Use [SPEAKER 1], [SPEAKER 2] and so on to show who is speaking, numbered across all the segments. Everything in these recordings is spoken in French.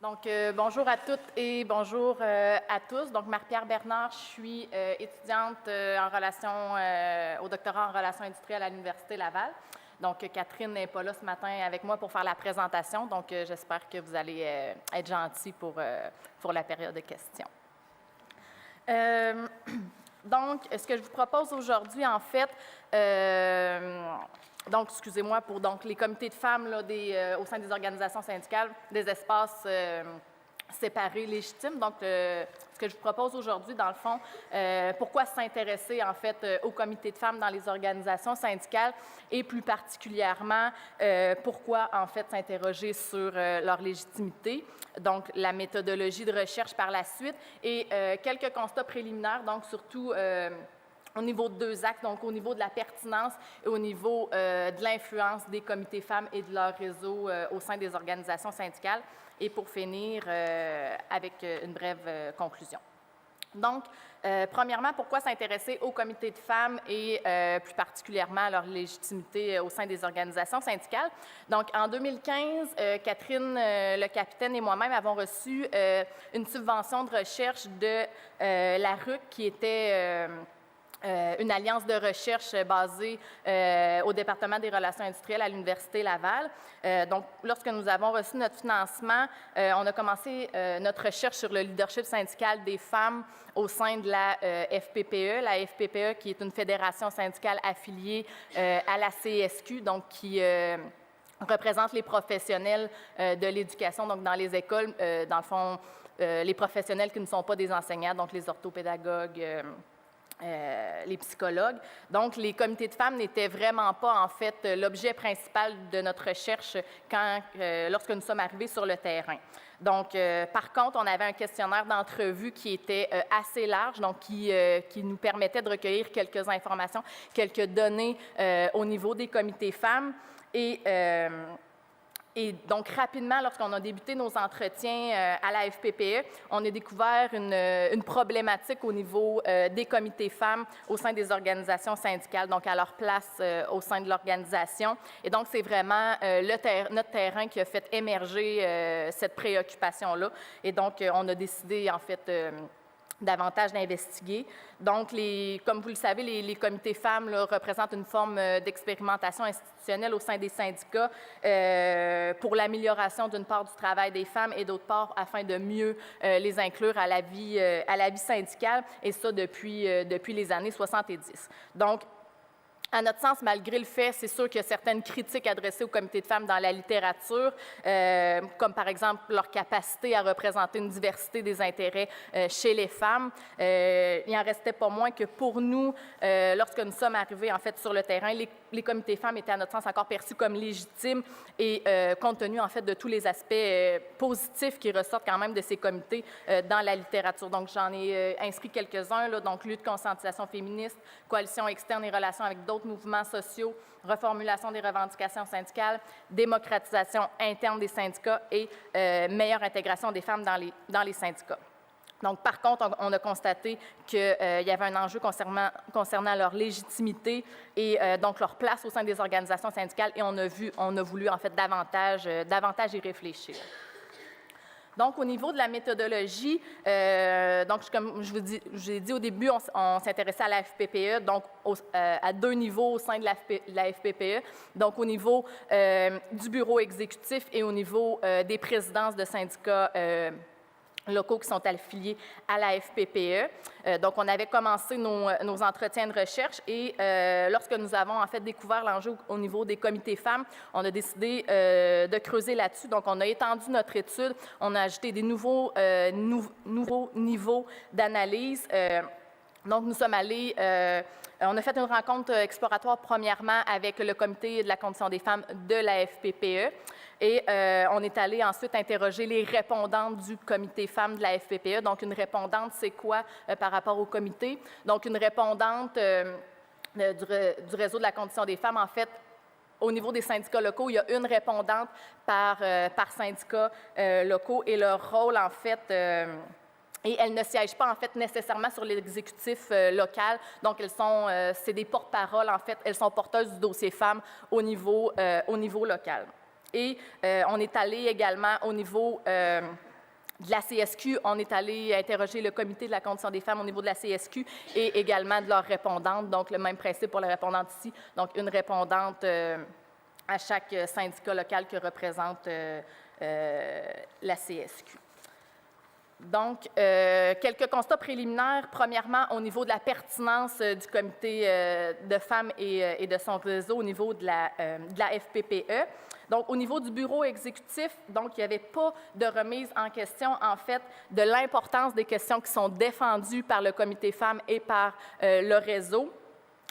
[SPEAKER 1] Donc, bonjour à toutes et bonjour à tous. Donc, Marie-Pierre Bernard, je suis étudiante en relation, au doctorat en relations industrielles à l'Université Laval. Donc, Catherine n'est pas là ce matin avec moi pour faire la présentation. Donc, j'espère que vous allez être gentils pour la période de questions. Donc, ce que je vous propose aujourd'hui, en fait, donc, excusez-moi, pour donc, les comités de femmes là, au sein des organisations syndicales, des espaces séparés légitimes. Donc, ce que je vous propose aujourd'hui, dans le fond, pourquoi s'intéresser, en fait, aux comités de femmes dans les organisations syndicales et plus particulièrement, pourquoi, en fait, s'interroger sur leur légitimité. Donc, la méthodologie de recherche par la suite et quelques constats préliminaires, donc surtout au niveau de deux axes, donc au niveau de la pertinence et au niveau de l'influence des comités femmes et de leur réseau au sein des organisations syndicales. Et pour finir, avec une brève conclusion. Donc, premièrement, pourquoi s'intéresser aux comités de femmes et plus particulièrement à leur légitimité au sein des organisations syndicales? Donc, en 2015, Catherine Le Capitaine et moi-même avons reçu une subvention de recherche de la RUC qui était une alliance de recherche basée au département des relations industrielles à l'Université Laval. Donc, lorsque nous avons reçu notre financement, on a commencé notre recherche sur le leadership syndical des femmes au sein de la FPPE. La FPPE, qui est une fédération syndicale affiliée à la CSQ, donc qui représente les professionnels de l'éducation, donc dans les écoles, dans le fond, les professionnels qui ne sont pas des enseignants, donc les orthopédagogues, les psychologues. Donc, les comités de femmes n'étaient vraiment pas, en fait, l'objet principal de notre recherche lorsque nous sommes arrivés sur le terrain. Donc, par contre, on avait un questionnaire d'entrevue qui était assez large, donc qui nous permettait de recueillir quelques informations, quelques données au niveau des comités femmes. Et donc, rapidement, lorsqu'on a débuté nos entretiens à la FPPE, on a découvert une problématique au niveau des comités femmes au sein des organisations syndicales, donc à leur place au sein de l'organisation. Et donc, c'est vraiment notre terrain qui a fait émerger cette préoccupation-là. Et donc, on a décidé, en fait, davantage d'investiguer. Donc, comme vous le savez, les comités femmes là, représentent une forme d'expérimentation institutionnelle au sein des syndicats pour l'amélioration d'une part du travail des femmes et d'autre part afin de mieux les inclure à la vie syndicale, et ça depuis les années 70. Donc, à notre sens, malgré le fait, c'est sûr qu'il y a certaines critiques adressées aux comités de femmes dans la littérature, comme par exemple leur capacité à représenter une diversité des intérêts chez les femmes. Il n'en restait pas moins que pour nous, lorsque nous sommes arrivés en fait sur le terrain, les comités femmes étaient à notre sens encore perçus comme légitimes et compte tenu en fait de tous les aspects positifs qui ressortent quand même de ces comités dans la littérature. Donc j'en ai inscrit quelques-uns, là, donc lutte, conscientisation féministe, coalition externe et relations avec d'autres mouvements sociaux, reformulation des revendications syndicales, démocratisation interne des syndicats et meilleure intégration des femmes dans les syndicats. Donc, par contre, on a constaté qu'il y avait un enjeu concernant leur légitimité et donc leur place au sein des organisations syndicales, et on a voulu en fait davantage y réfléchir. Donc, au niveau de la méthodologie, donc, comme je vous ai dit au début, on s'intéressait à la FPPE, donc à deux niveaux au sein de la FPPE, donc au niveau du bureau exécutif et au niveau des présidences de syndicats locaux qui sont affiliés à la FPPE. Donc, on avait commencé nos entretiens de recherche et lorsque nous avons en fait découvert l'enjeu au niveau des comités femmes, on a décidé de creuser là-dessus. Donc, on a étendu notre étude, on a ajouté des nouveaux niveaux d'analyse. Donc, nous sommes allés, on a fait une rencontre exploratoire premièrement avec le comité de la condition des femmes de la FPPE et on est allé ensuite interroger les répondantes du comité femmes de la FPPE. Donc, une répondante, c'est quoi par rapport au comité? Donc, une répondante du réseau de la condition des femmes, en fait, au niveau des syndicats locaux, il y a une répondante par syndicat locaux et leur rôle, en fait, et elles ne siègent pas, en fait, nécessairement sur l'exécutif local. Donc, c'est des porte-paroles, en fait. Elles sont porteuses du dossier femmes au niveau local. Et on est allé également au niveau De la CSQ, on est allé interroger le comité de la condition des femmes au niveau de la CSQ et également de leurs répondantes. Donc, le même principe pour les répondantes ici. Donc, une répondante à chaque syndicat local que représente la CSQ. Donc, quelques constats préliminaires. Premièrement, au niveau de la pertinence du comité de femmes et de son réseau au niveau de la FPPE. Donc, au niveau du bureau exécutif, donc, il n'y avait pas de remise en question, en fait, de l'importance des questions qui sont défendues par le comité femmes et par le réseau.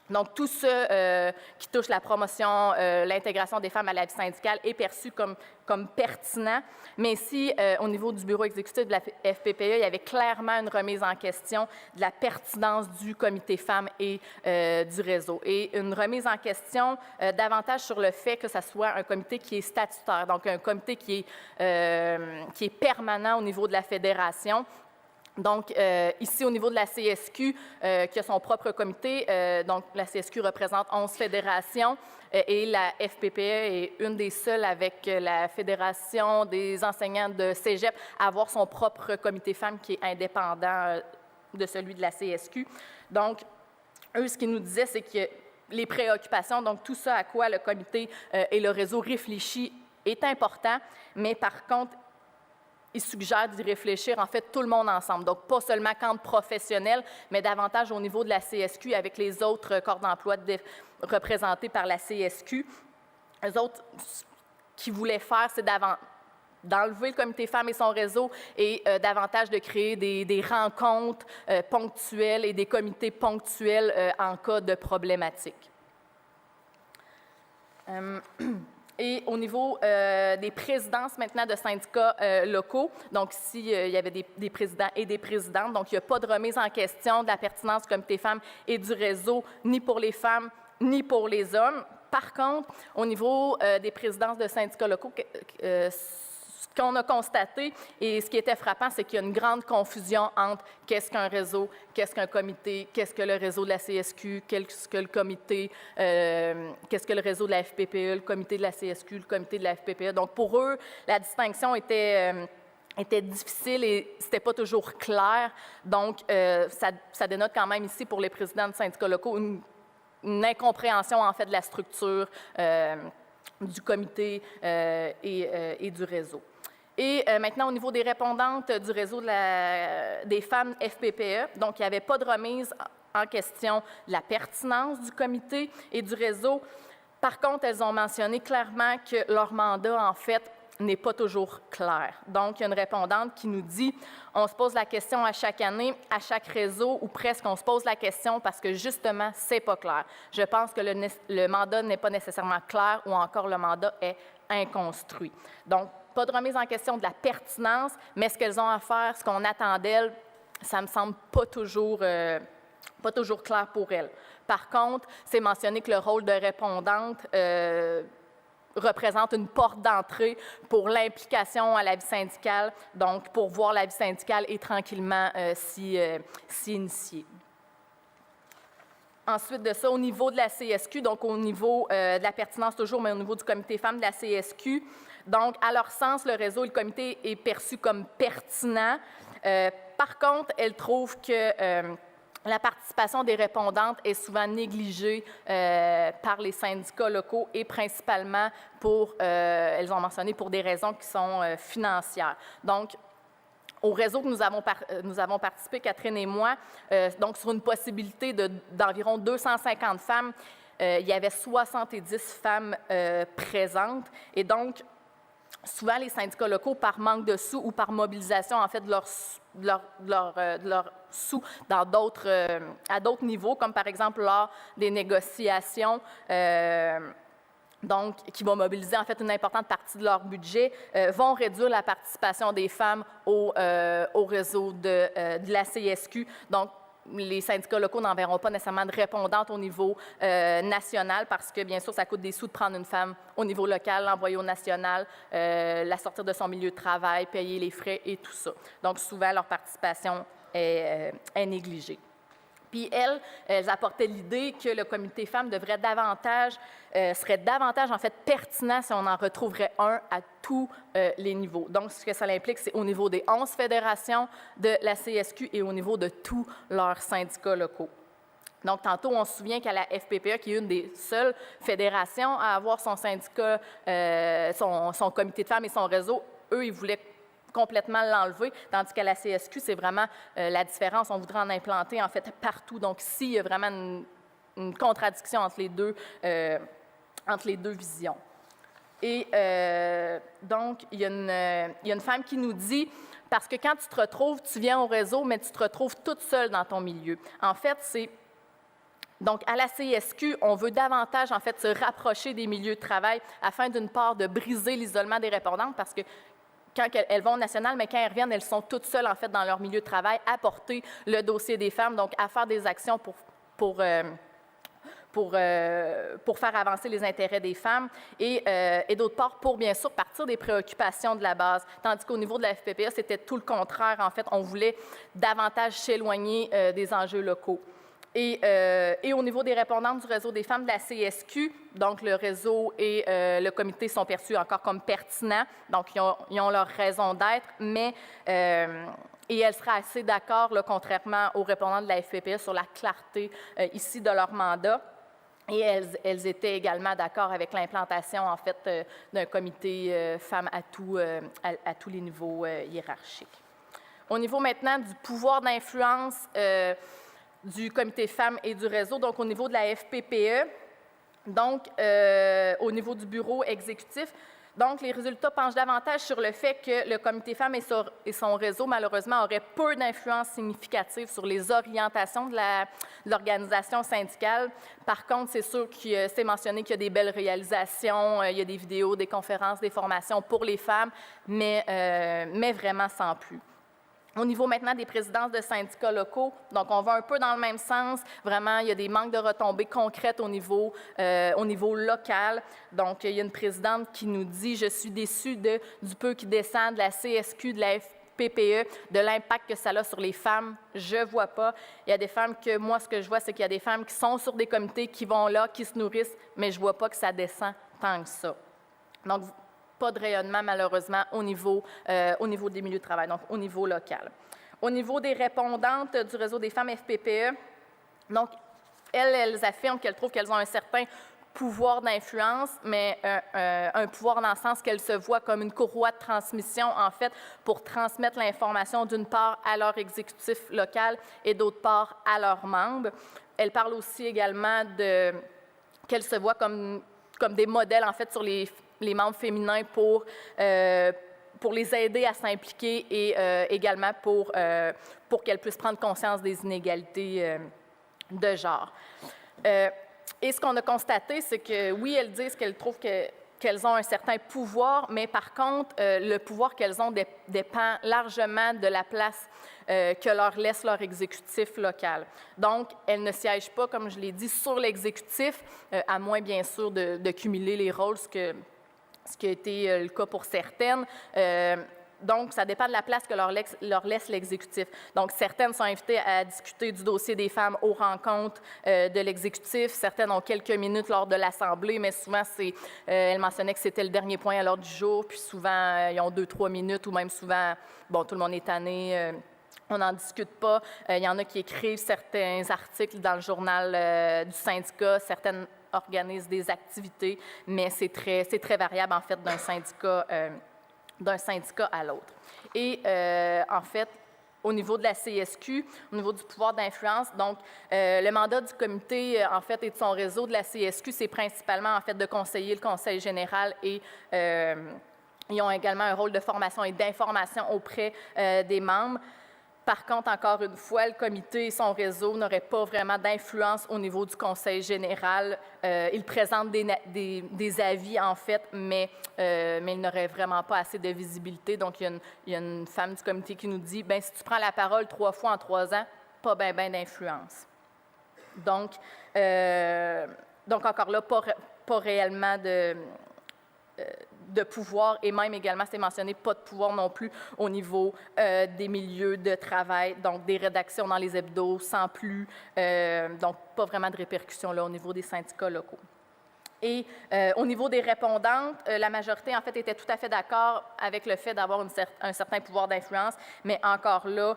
[SPEAKER 1] Donc, tout ce qui touche la promotion, l'intégration des femmes à la vie syndicale est perçu comme pertinent. Mais ici, au niveau du bureau exécutif de la FPPE, il y avait clairement une remise en question de la pertinence du comité femmes et du réseau. Et une remise en question davantage sur le fait que ce soit un comité qui est statutaire, donc un comité qui est permanent au niveau de la fédération. Donc, ici, au niveau de la CSQ, qui a son propre comité, donc la CSQ représente 11 fédérations et la FPPE est une des seules avec la Fédération des enseignants de cégep à avoir son propre comité femmes qui est indépendant de celui de la CSQ. Donc, eux, ce qu'ils nous disaient, c'est que les préoccupations, donc tout ça à quoi le comité et le réseau réfléchissent est important, mais par contre, il suggère d'y réfléchir, en fait, tout le monde ensemble. Donc, pas seulement camp professionnel, mais davantage au niveau de la CSQ avec les autres corps d'emploi représentés par la CSQ. Eux autres, ce qu'ils voulaient faire, c'est d'enlever le comité femmes et son réseau et davantage de créer des rencontres ponctuelles et des comités ponctuels en cas de problématique. Et au niveau des présidences maintenant de syndicats locaux, donc ici, il y avait des présidents et des présidentes, donc il n'y a pas de remise en question de la pertinence du comité femmes et du réseau, ni pour les femmes, ni pour les hommes. Par contre, au niveau des présidences de syndicats locaux, ce qu'on a constaté, et ce qui était frappant, c'est qu'il y a une grande confusion entre qu'est-ce qu'un réseau, qu'est-ce qu'un comité, qu'est-ce que le réseau de la CSQ, qu'est-ce que le comité, qu'est-ce que le réseau de la FPPE, le comité de la CSQ, le comité de la FPPE. Donc, pour eux, la distinction était difficile et c'était pas toujours clair. Donc, ça dénote quand même ici, pour les présidents de syndicats locaux, une incompréhension, en fait, de la structure du comité et du réseau. Et maintenant, au niveau des répondantes du réseau des femmes FPPE, donc il n'y avait pas de remise en question de la pertinence du comité et du réseau. Par contre, elles ont mentionné clairement que leur mandat, en fait, n'est pas toujours clair. Donc, il y a une répondante qui nous dit « On se pose la question à chaque année, à chaque réseau, ou presque on se pose la question parce que, justement, c'est pas clair. Je pense que le mandat n'est pas nécessairement clair ou encore le mandat est inconstruit. » Donc, pas de remise en question de la pertinence, mais ce qu'elles ont à faire, ce qu'on attend d'elles, ça me semble pas toujours clair pour elles. Par contre, c'est mentionné que le rôle de répondante représente une porte d'entrée pour l'implication à la vie syndicale, donc pour voir la vie syndicale et tranquillement s'y initier. Ensuite de ça, au niveau de la CSQ, donc au niveau de la pertinence toujours, mais au niveau du comité femmes de la CSQ, donc à leur sens, le réseau et le comité est perçu comme pertinent. Par contre, elles trouvent que la participation des répondantes est souvent négligée par les syndicats locaux et principalement elles ont mentionné, pour des raisons qui sont financières. Donc, au réseau que nous avons participé, Catherine et moi, donc sur une possibilité d'environ 250 femmes, il y avait 70 femmes présentes. Et donc, souvent, les syndicats locaux, par manque de sous ou par mobilisation, en fait, de leurs sous à d'autres niveaux, comme par exemple lors des négociations, donc qui vont mobiliser en fait une importante partie de leur budget, vont réduire la participation des femmes au réseau de la CSQ. Donc, les syndicats locaux n'enverront pas nécessairement de répondantes au niveau national parce que, bien sûr, ça coûte des sous de prendre une femme au niveau local, l'envoyer au national, la sortir de son milieu de travail, payer les frais et tout ça. Donc, souvent, leur participation est négligée. Puis elles apportaient l'idée que le comité femmes serait davantage en fait pertinent si on en retrouverait un à tous les niveaux. Donc, ce que ça implique, c'est au niveau des 11 fédérations de la CSQ et au niveau de tous leurs syndicats locaux. Donc, tantôt, on se souvient qu'à la FPPE, qui est une des seules fédérations à avoir son syndicat, son comité de femmes et son réseau, eux, ils voulaient complètement l'enlever, tandis qu'à la CSQ, c'est vraiment la différence. On voudrait en implanter, en fait, partout. Donc, ici, il y a vraiment une contradiction entre les deux visions. Et donc, il y a une femme qui nous dit, parce que quand tu te retrouves, tu viens au réseau, mais tu te retrouves toute seule dans ton milieu. En fait, c'est... Donc, à la CSQ, on veut davantage, en fait, se rapprocher des milieux de travail afin, d'une part, de briser l'isolement des répondantes, parce que quand elles vont au national, mais quand elles reviennent, elles sont toutes seules, en fait, dans leur milieu de travail, à porter le dossier des femmes, donc à faire des actions pour faire avancer les intérêts des femmes et d'autre part, pour bien sûr partir des préoccupations de la base. Tandis qu'au niveau de la FPPE, c'était tout le contraire. En fait, on voulait davantage s'éloigner des enjeux locaux. Et au niveau des répondantes du réseau des femmes de la CSQ, donc le réseau et le comité sont perçus encore comme pertinents, donc ils ont leur raison d'être, mais et elles seraient assez d'accord, contrairement aux répondants de la FPPE, sur la clarté ici de leur mandat. Et elles étaient également d'accord avec l'implantation, en fait, d'un comité femmes à tous les niveaux hiérarchiques. Au niveau maintenant du pouvoir d'influence du comité femmes et du réseau, donc au niveau de la FPPE, donc au niveau du bureau exécutif. Donc, les résultats penchent davantage sur le fait que le comité femmes et son réseau, malheureusement, auraient peu d'influence significative sur les orientations de l'organisation syndicale. Par contre, c'est sûr que c'est mentionné qu'il y a des belles réalisations, il y a des vidéos, des conférences, des formations pour les femmes, mais vraiment sans plus. Au niveau maintenant des présidences de syndicats locaux, donc on va un peu dans le même sens. Vraiment, il y a des manques de retombées concrètes au niveau local. Donc, il y a une présidente qui nous dit « Je suis déçue du peu qui descend de la CSQ, de la FPPE, de l'impact que ça a sur les femmes. Je ne vois pas. Il y a des femmes que moi, ce que je vois, c'est qu'il y a des femmes qui sont sur des comités, qui vont là, qui se nourrissent, mais je ne vois pas que ça descend tant que ça. » Donc, pas de rayonnement, malheureusement, au niveau des milieux de travail, donc au niveau local. Au niveau des répondantes du réseau des femmes FPPE, donc, elles affirment qu'elles trouvent qu'elles ont un certain pouvoir d'influence, mais un pouvoir dans le sens qu'elles se voient comme une courroie de transmission, en fait, pour transmettre l'information d'une part à leur exécutif local et d'autre part à leurs membres. Elles parlent aussi également qu'elles se voient comme des modèles, en fait, sur les membres féminins pour les aider à s'impliquer et également pour qu'elles puissent prendre conscience des inégalités de genre. Et ce qu'on a constaté, c'est que, oui, elles disent qu'elles trouvent qu'elles ont un certain pouvoir, mais par contre, le pouvoir qu'elles ont dépend largement de la place que leur laisse leur exécutif local. Donc, elles ne siègent pas, comme je l'ai dit, sur l'exécutif, à moins, bien sûr, de cumuler les rôles, ce qui a été le cas pour certaines. Donc, ça dépend de la place que leur laisse l'exécutif. Donc, certaines sont invitées à discuter du dossier des femmes aux rencontres de l'exécutif. Certaines ont quelques minutes lors de l'Assemblée, mais souvent, elles mentionnaient que c'était le dernier point à l'ordre du jour, puis souvent, ils ont 2-3 minutes, ou même souvent, bon, tout le monde est tanné, on n'en discute pas. Il y en a qui écrivent certains articles dans le journal du syndicat, certaines organisent des activités, mais c'est très variable, en fait, d'un syndicat à l'autre. Et, en fait, au niveau de la CSQ, au niveau du pouvoir d'influence, donc, le mandat du comité, en fait, et de son réseau de la CSQ, c'est principalement, en fait, de conseiller le conseil général et ils ont également un rôle de formation et d'information auprès des membres. Par contre, encore une fois, le comité et son réseau n'auraient pas vraiment d'influence au niveau du conseil général. Ils présentent des avis, en fait, mais ils n'auraient vraiment pas assez de visibilité. Donc, il y a une femme du comité qui nous dit, bien, si tu prends la parole 3 fois en 3 ans, pas bien d'influence. Donc, de pouvoir et même également, c'est mentionné, pas de pouvoir non plus au niveau des milieux de travail, donc des rédactions dans les hebdos sans plus, donc pas vraiment de répercussions là, au niveau des syndicats locaux. Et au niveau des répondantes, la majorité, en fait, était tout à fait d'accord avec le fait d'avoir un certain pouvoir d'influence, mais encore là,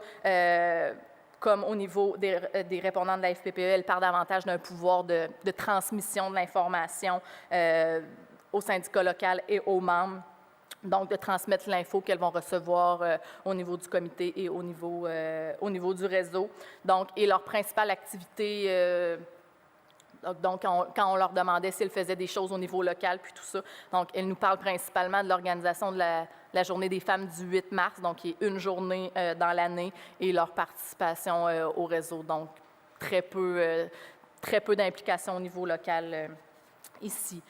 [SPEAKER 1] comme au niveau des répondants de la FPPE, elle parle davantage d'un pouvoir de transmission de l'information au syndicat local et aux membres, donc de transmettre l'info qu'elles vont recevoir au niveau du comité et au niveau du réseau. Donc, et leur principale activité... Donc, quand on leur demandait s'ils faisaient des choses au niveau local, puis tout ça. Donc, elles nous parlent principalement de l'organisation de la Journée des femmes du 8 mars, donc qui est une journée dans l'année, et leur participation au réseau. Donc, très peu d'implication au niveau local ici.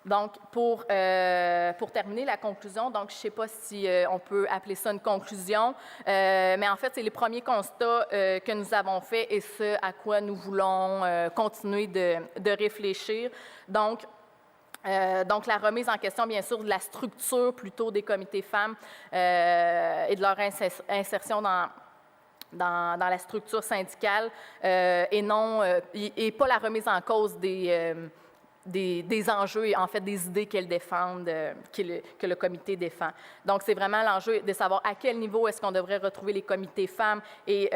[SPEAKER 1] Donc, pour terminer la conclusion, donc je ne sais pas si on peut appeler ça une conclusion, mais en fait, c'est les premiers constats que nous avons faits et ce à quoi nous voulons continuer de réfléchir. Donc, la remise en question, bien sûr, de la structure plutôt des comités femmes et de leur insertion dans la structure syndicale et pas la remise en cause des enjeux et en fait des idées qu'elles défendent, que le comité défend. Donc, c'est vraiment l'enjeu de savoir à quel niveau est-ce qu'on devrait retrouver les comités femmes et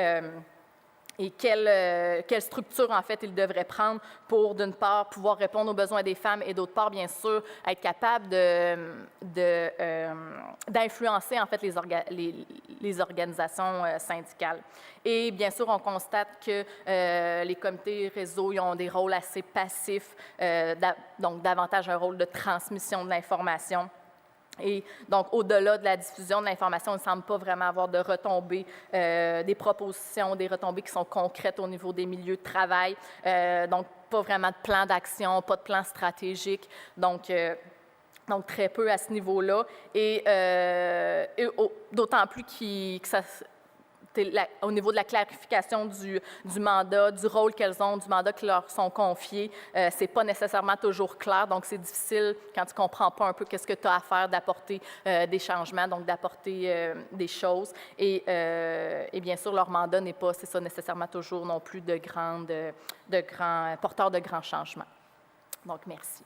[SPEAKER 1] quelle structure, en fait, ils devraient prendre pour, d'une part, pouvoir répondre aux besoins des femmes et, d'autre part, bien sûr, être capable d'influencer, en fait, les organisations syndicales. Et, bien sûr, on constate que les comités réseaux ils ont des rôles assez passifs, donc davantage un rôle de transmission de l'information. Et donc, au-delà de la diffusion de l'information, il ne semble pas vraiment avoir de retombées, des propositions, des retombées qui sont concrètes au niveau des milieux de travail. Donc, pas vraiment de plan d'action, pas de plan stratégique. Donc, très peu à ce niveau-là. Et d'autant plus que ça... Au niveau de la clarification du mandat, du rôle qu'elles ont, du mandat qui leur sont confiés, c'est pas nécessairement toujours clair, donc c'est difficile quand tu comprends pas un peu qu'est-ce que tu as à faire d'apporter des changements, donc d'apporter des choses. Et bien sûr, leur mandat n'est pas, c'est ça, nécessairement toujours non plus de grands porteurs de grands changements. Donc, merci.